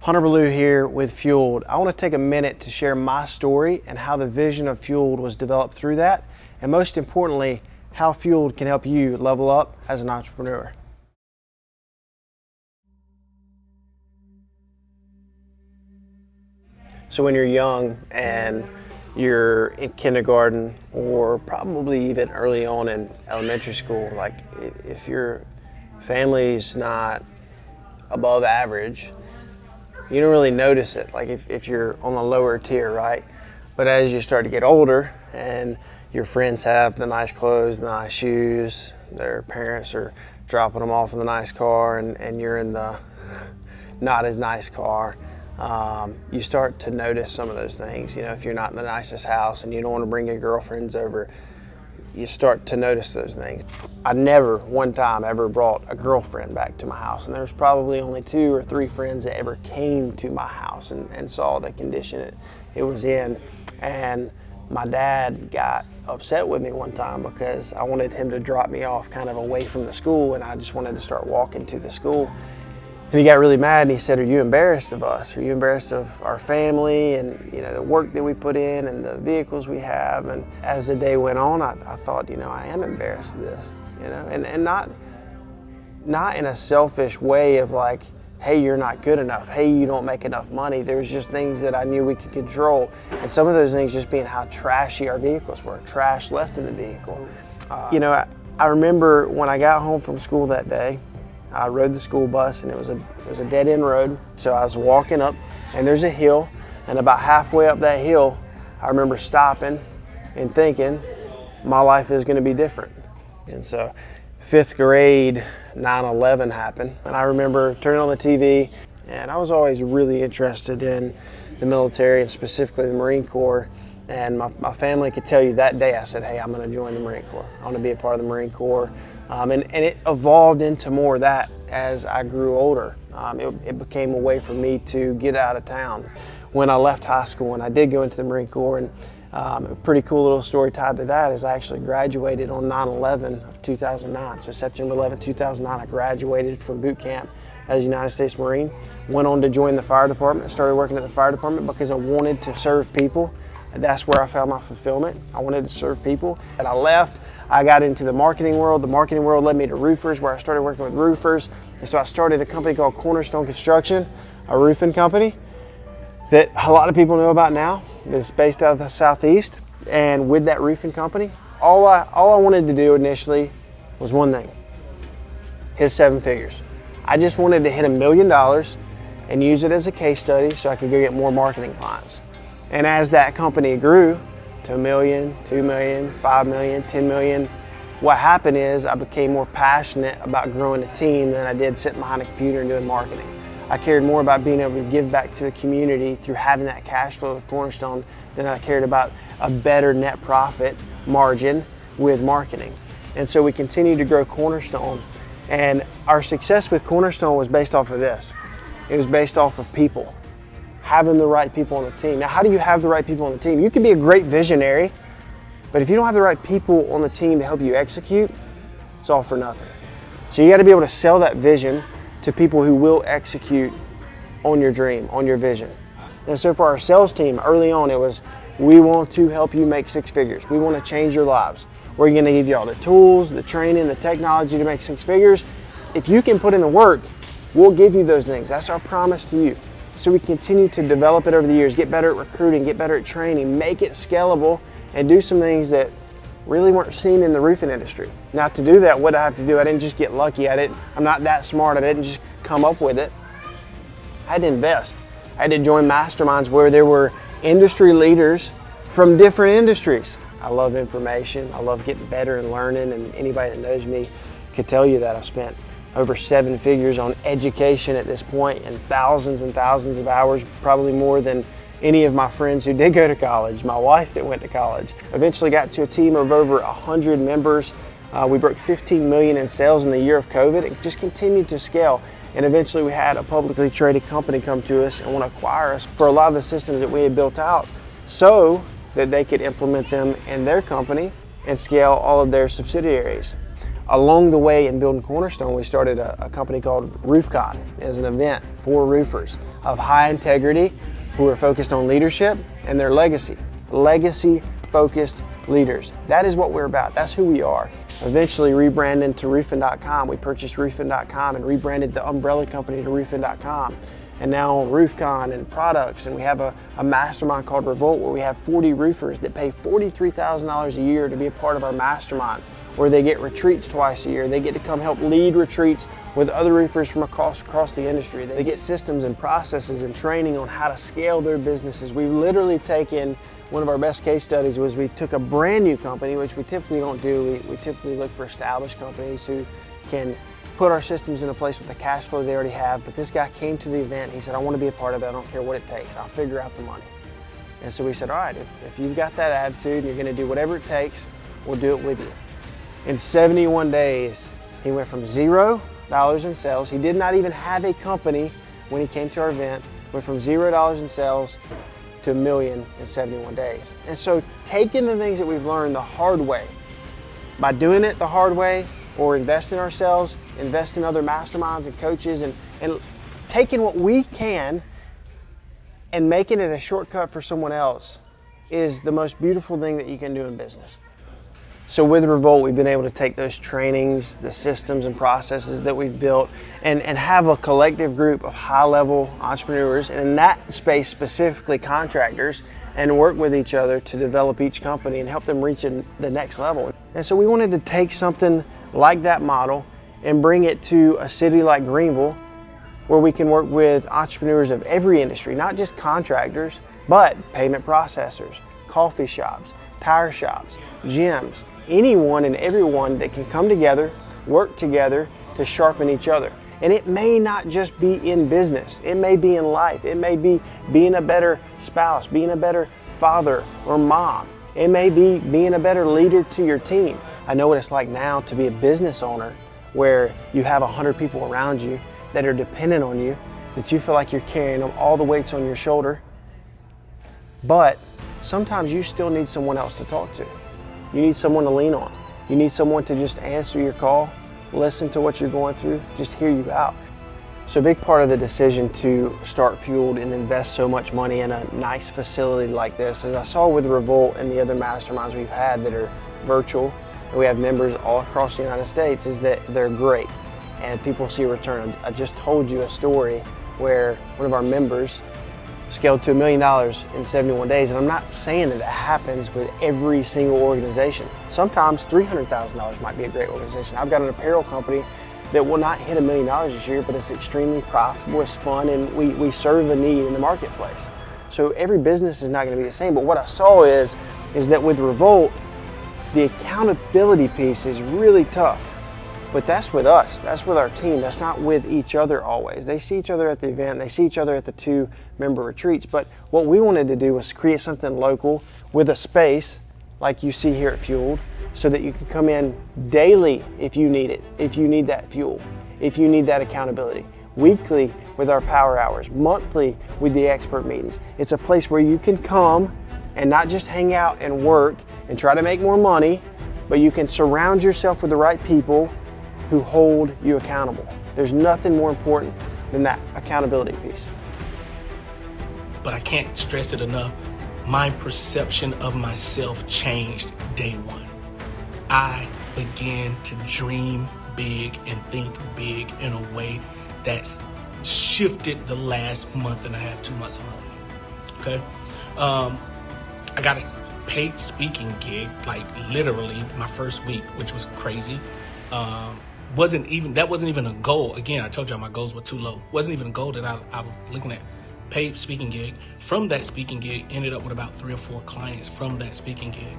Hunter Ballou here with FUELED. I want to take a minute to share my story and how the vision of FUELED was developed through that, and most importantly, how FUELED can help you level up as an entrepreneur. So when you're young and you're in kindergarten or probably even early on in elementary school, like if your family's not above average, you don't really notice it, like if you're on the lower tier, right? But as you start to get older and your friends have the nice clothes, the nice shoes, their parents are dropping them off in the nice car, and you're in the not as nice car, you start to notice some of those things. You know, if you're not in the nicest house and you don't want to bring your girlfriends over, you start to notice those things. I never one time ever brought a girlfriend back to my house, and there was probably only 2 or 3 friends that ever came to my house and saw the condition it was in. And my dad got upset with me one time because I wanted him to drop me off kind of away from the school, and I just wanted to start walking to the school. And he got really mad and he said, "Are you embarrassed of us? Are you embarrassed of our family and, you know, the work that we put in and the vehicles we have?" And as the day went on, I thought, you know, I am embarrassed of this, you know, and not in a selfish way of like, hey, you're not good enough, hey, you don't make enough money. There was just things that I knew we could control. And some of those things just being how trashy our vehicles were, trash left in the vehicle. You know, I remember when I got home from school that day, I rode the school bus and it was a dead end road. So I was walking up and there's a hill, and about halfway up that hill, I remember stopping and thinking my life is gonna be different. And so 5th grade, 9/11 happened. And I remember turning on the TV, and I was always really interested in the military and specifically the Marine Corps. And my family could tell you that day I said, hey, I'm gonna join the Marine Corps. I wanna be a part of the Marine Corps. And it evolved into more of that as I grew older. It became a way for me to get out of town. When I left high school and I did go into the Marine Corps, and a pretty cool little story tied to that is I actually graduated on 9/11 of 2009. So September 11, 2009, I graduated from boot camp as a United States Marine, went on to join the fire department, started working at the fire department because I wanted to serve people. And that's where I found my fulfillment. I wanted to serve people. And I left, I got into the marketing world. The marketing world led me to roofers, where I started working with roofers. And so I started a company called Cornerstone Construction, a roofing company that a lot of people know about now. It's based out of the Southeast. And with that roofing company, all I wanted to do initially was one thing: hit 7 figures. I just wanted to hit $1 million and use it as a case study so I could go get more marketing clients. And as that company grew to $1 million, $2 million, $5 million, $10 million, what happened is I became more passionate about growing a team than I did sitting behind a computer and doing marketing. I cared more about being able to give back to the community through having that cash flow with Cornerstone than I cared about a better net profit margin with marketing. And so we continued to grow Cornerstone, and our success with Cornerstone was based off of this. It was based off of people. Having the right people on the team. Now, how do you have the right people on the team? You could be a great visionary, but if you don't have the right people on the team to help you execute, it's all for nothing. So you got to be able to sell that vision to people who will execute on your dream, on your vision. And so for our sales team, early on, it was, we want to help you make 6 figures. We want to change your lives. We're going to give you all the tools, the training, the technology to make 6 figures. If you can put in the work, we'll give you those things. That's our promise to you. So we continue to develop it over the years, get better at recruiting, get better at training, make it scalable, and do some things that really weren't seen in the roofing industry. Now, to do that, what did I have to do? I didn't just get lucky. I'm not that smart. I didn't just come up with it. I had to invest. I had to join masterminds where there were industry leaders from different industries. I love information. I love getting better and learning, and anybody that knows me could tell you that. I've spent over 7 figures on education at this point, and thousands of hours, probably more than any of my friends who did go to college, my wife that went to college. Eventually got to a team of over 100 members. We broke 15 million in sales in the year of COVID and just continued to scale. And eventually we had a publicly traded company come to us and want to acquire us for a lot of the systems that we had built out so that they could implement them in their company and scale all of their subsidiaries. along the way in building Cornerstone, we started a company called RoofCon as an event for roofers of high integrity who are focused on leadership and their legacy. Legacy-focused leaders. That is what we're about. That's who we are. Eventually rebranded to roofing.com. We purchased roofing.com and rebranded the umbrella company to roofing.com. And now on RoofCon and products, and we have a mastermind called Revolt where we have 40 roofers that pay $43,000 a year to be a part of our mastermind, where they get retreats twice a year. They get to come help lead retreats with other roofers from across the industry. They get systems and processes and training on how to scale their businesses. We've literally taken, one of our best case studies was we took a brand new company, which we typically don't do. We typically look for established companies who can put our systems in place with the cash flow they already have. But this guy came to the event. He said, I want to be a part of it. I don't care what it takes. I'll figure out the money. And so we said, all right, if you've got that attitude and you're going to do whatever it takes, we'll do it with you. In 71 days, he went from $0 in sales. He did not even have a company when he came to our event. Went from $0 in sales to $1 million in 71 days. And so taking the things that we've learned the hard way, by doing it the hard way, or invest in ourselves, invest in other masterminds and coaches, and taking what we can and making it a shortcut for someone else is the most beautiful thing that you can do in business. So with Revolt, we've been able to take those trainings, the systems and processes that we've built, and have a collective group of high-level entrepreneurs, and in that space specifically contractors, and work with each other to develop each company and help them reach the next level. And so we wanted to take something like that model and bring it to a city like Greenville, where we can work with entrepreneurs of every industry, not just contractors, but payment processors, coffee shops, tire shops, gyms, anyone and everyone that can come together, work together to sharpen each other. And it may not just be in business, it may be in life. It may be being a better spouse, being a better father or mom. It may be being a better leader to your team. I know what it's like now to be a business owner where you have 100 people around you that are dependent on you, that you feel like you're carrying all the weights on your shoulder. But sometimes you still need someone else to talk to. You need someone to lean on. You need someone to just answer your call, listen to what you're going through, just hear you out. So a big part of the decision to start Fueled and invest so much money in a nice facility like this, as I saw with Revolt and the other masterminds we've had that are virtual, and we have members all across the United States, is that they're great and people see a return. I just told you a story where one of our members scaled to $1 million in 71 days, and I'm not saying that it happens with every single organization. Sometimes $300,000 might be a great organization. I've got an apparel company that will not hit $1 million this year, but it's extremely profitable, it's fun, and we serve a need in the marketplace. So every business is not going to be the same, but what I saw is that with Revolt, the accountability piece is really tough. But that's with us, that's with our team, that's not with each other always. They see each other at the event, they see each other at the 2-member retreats, but what we wanted to do was create something local with a space like you see here at Fueled, so that you can come in daily if you need it, if you need that fuel, if you need that accountability. Weekly with our power hours, monthly with the expert meetings. It's a place where you can come and not just hang out and work and try to make more money, but you can surround yourself with the right people who hold you accountable. There's nothing more important than that accountability piece. But I can't stress it enough. My perception of myself changed day one. I began to dream big and think big in a way that's shifted the last month and a half, 2 months of my life. Okay? I got a paid speaking gig, like literally my first week, which was crazy. That wasn't even a goal. Again, I told y'all my goals were too low. Wasn't even a goal that I was looking at. Paid speaking gig. From that speaking gig, ended up with about 3 or 4 clients from that speaking gig.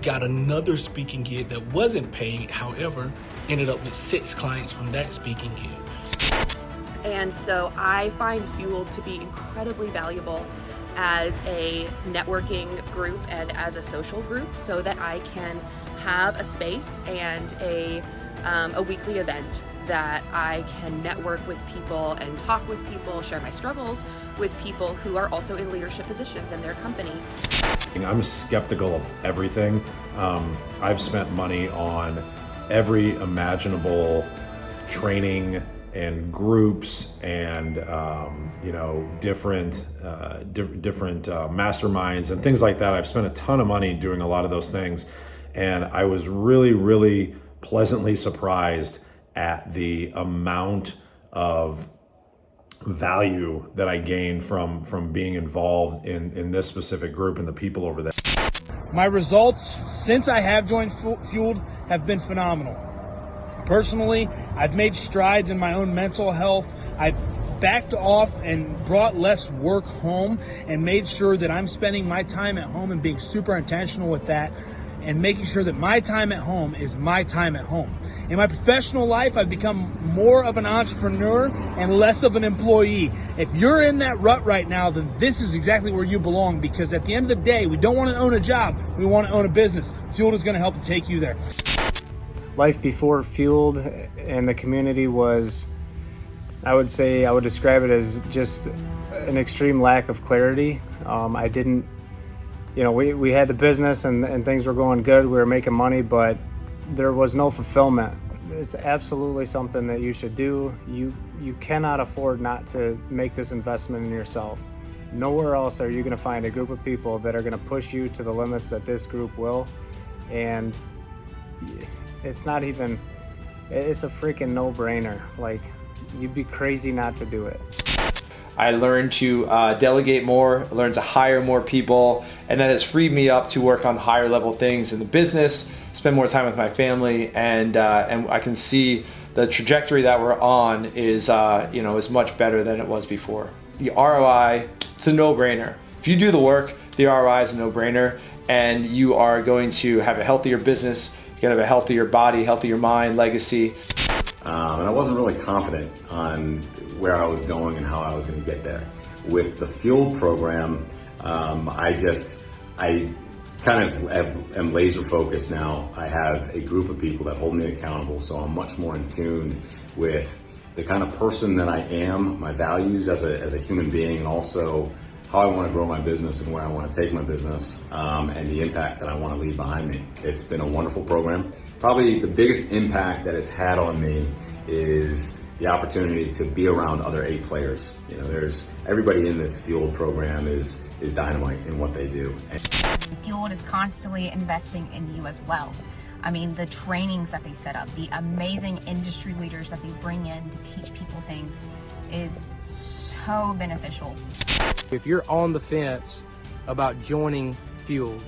Got another speaking gig that wasn't paid, however, ended up with 6 clients from that speaking gig. And so I find Fueled to be incredibly valuable as a networking group and as a social group, so that I can have a space and a weekly event that I can network with people and talk with people, share my struggles with people who are also in leadership positions in their company. I'm skeptical of everything. I've spent money on every imaginable training and groups and different masterminds and things like that. I've spent a ton of money doing a lot of those things, and I was really pleasantly surprised at the amount of value that I gained from being involved in this specific group and the people over there. My results since I have joined FUELED have been phenomenal. Personally, I've made strides in my own mental health. I've backed off and brought less work home and made sure that I'm spending my time at home and being super intentional with that and making sure that my time at home is my time at home. In my professional life, I've become more of an entrepreneur and less of an employee. If you're in that rut right now, then this is exactly where you belong, because at the end of the day, we don't want to own a job, we want to own a business. FUELED is going to help to take you there. Life before FUELED and the community was, I would describe it as just an extreme lack of clarity. I didn't, we had the business and things were going good, we were making money, but there was no fulfillment. It's absolutely something that you should do. You cannot afford not to make this investment in yourself. Nowhere else are you going to find a group of people that are going to push you to the limits that this group will. And it's not even, it's a freaking no-brainer. Like, you'd be crazy not to do it. I learned to delegate more, learned to hire more people, and that has freed me up to work on higher level things in the business, spend more time with my family, and I can see the trajectory that we're on is is much better than it was before. The ROI, it's a no-brainer. If you do the work, the ROI is a no-brainer, and you are going to have a healthier business, you're going to have a healthier body, healthier mind, legacy. And I wasn't really confident on where I was going and how I was going to get there. With the FUELED program, I kind of am laser focused now. I have a group of people that hold me accountable, so I'm much more in tune with the kind of person that I am, my values as a human being, and also how I want to grow my business and where I want to take my business, and the impact that I want to leave behind me. It's been a wonderful program. Probably the biggest impact that it's had on me is the opportunity to be around other A players. Everybody in this FUELED program is dynamite in what they do. FUELED is constantly investing in you as well. I mean, the trainings that they set up, the amazing industry leaders that they bring in to teach people things is so beneficial. If you're on the fence about joining FUELED,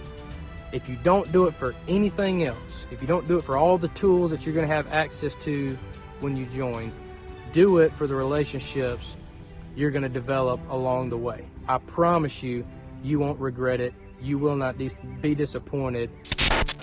if you don't do it for anything else, if you don't do it for all the tools that you're going to have access to when you join, do it for the relationships you're going to develop along the way. I promise you, you won't regret it. You will not be disappointed.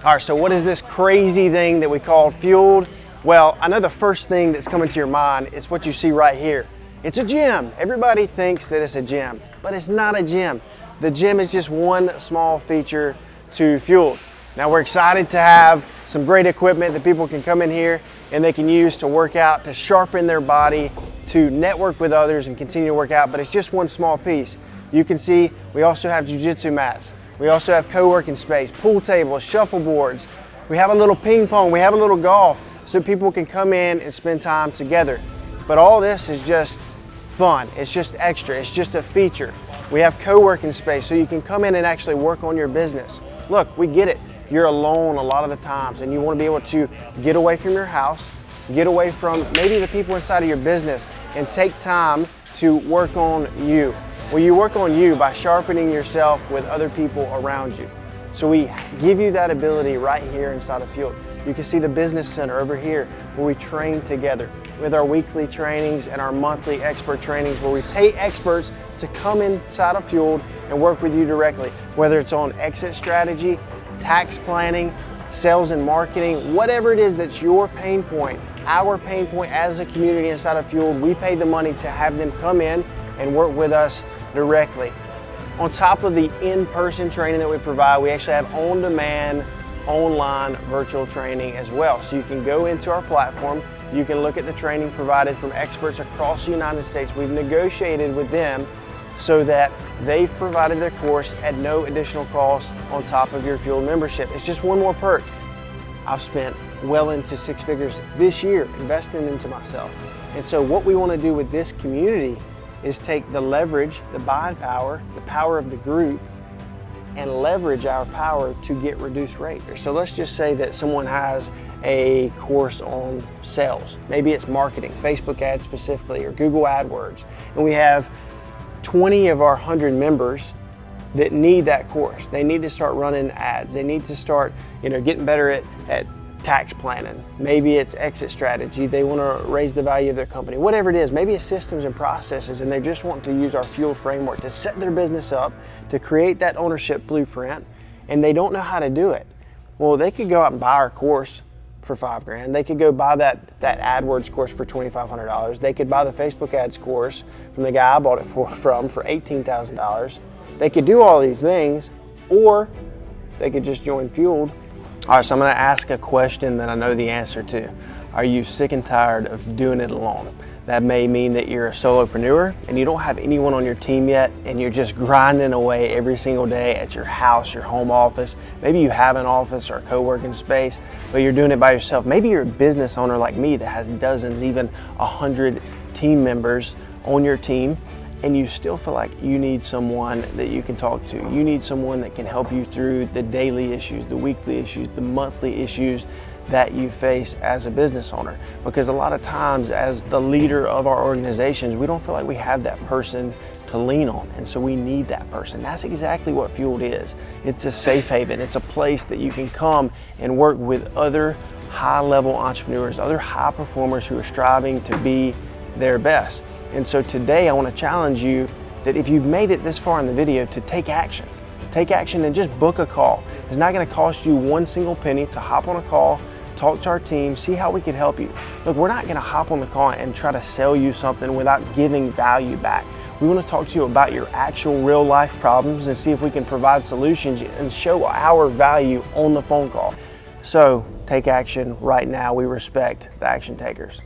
All right, so what is this crazy thing that we call FUELED? Well, I know the first thing that's coming to your mind is what you see right here. It's a gym. Everybody thinks that it's a gym, but it's not a gym. The gym is just one small feature to FUELED. Now we're excited to have some great equipment that people can come in here and they can use to work out, to sharpen their body, to network with others and continue to work out, but it's just one small piece. You can see we also have jiu-jitsu mats. We also have co-working space, pool tables, shuffle boards. We have a little ping pong, we have a little golf, so people can come in and spend time together. But all this is just fun, it's just extra, it's just a feature. We have co-working space so you can come in and actually work on your business. Look, we get it. You're alone a lot of the times and you want to be able to get away from your house, get away from maybe the people inside of your business and take time to work on you. Well, you work on you by sharpening yourself with other people around you. So we give you that ability right here inside of FUELED. You can see the business center over here where we train together with our weekly trainings and our monthly expert trainings where we pay experts to come inside of FUELED and work with you directly, whether it's on exit strategy, tax planning, sales and marketing, whatever it is that's your pain point, our pain point as a community inside of FUELED, we pay the money to have them come in and work with us directly. On top of the in-person training that we provide, we actually have on-demand, online virtual training as well. So you can go into our platform, you can look at the training provided from experts across the United States. We've negotiated with them so that they've provided their course at no additional cost on top of your FUELED membership. It's just one more perk. I've spent well into 6 figures this year, investing into myself. And so what we want to do with this community is take the leverage, the buying power, the power of the group, and leverage our power to get reduced rates. So let's just say that someone has a course on sales. Maybe it's marketing, Facebook ads specifically, or Google AdWords. And we have 20 of our 100 members that need that course. They need to start running ads. They need to start, getting better at tax planning. Maybe it's exit strategy. They want to raise the value of their company. Whatever it is, maybe it's systems and processes, and they just want to use our FUELED framework to set their business up, to create that ownership blueprint, and they don't know how to do it. Well, they could go out and buy our course for $5,000. They could go buy that AdWords course for $2,500. They could buy the Facebook ads course from the guy I bought it from for $18,000. They could do all these things, or they could just join FUELED. All right, so I'm gonna ask a question that I know the answer to. Are you sick and tired of doing it alone? That may mean that you're a solopreneur and you don't have anyone on your team yet, and you're just grinding away every single day at your house, your home office. Maybe you have an office or a co-working space, but you're doing it by yourself. Maybe you're a business owner like me that has dozens, even 100 team members on your team, and you still feel like you need someone that you can talk to. You need someone that can help you through the daily issues, the weekly issues, the monthly issues that you face as a business owner. Because a lot of times as the leader of our organizations, we don't feel like we have that person to lean on, and so we need that person. That's exactly what FUELED is. It's a safe haven. It's a place that you can come and work with other high-level entrepreneurs, other high performers who are striving to be their best. And so today I want to challenge you that if you've made it this far in the video, to take action. Take action and just book a call. It's not going to cost you one single penny to hop on a call, talk to our team, see how we can help you. Look, we're not going to hop on the call and try to sell you something without giving value back. We want to talk to you about your actual real life problems and see if we can provide solutions and show our value on the phone call. So take action right now. We respect the action takers.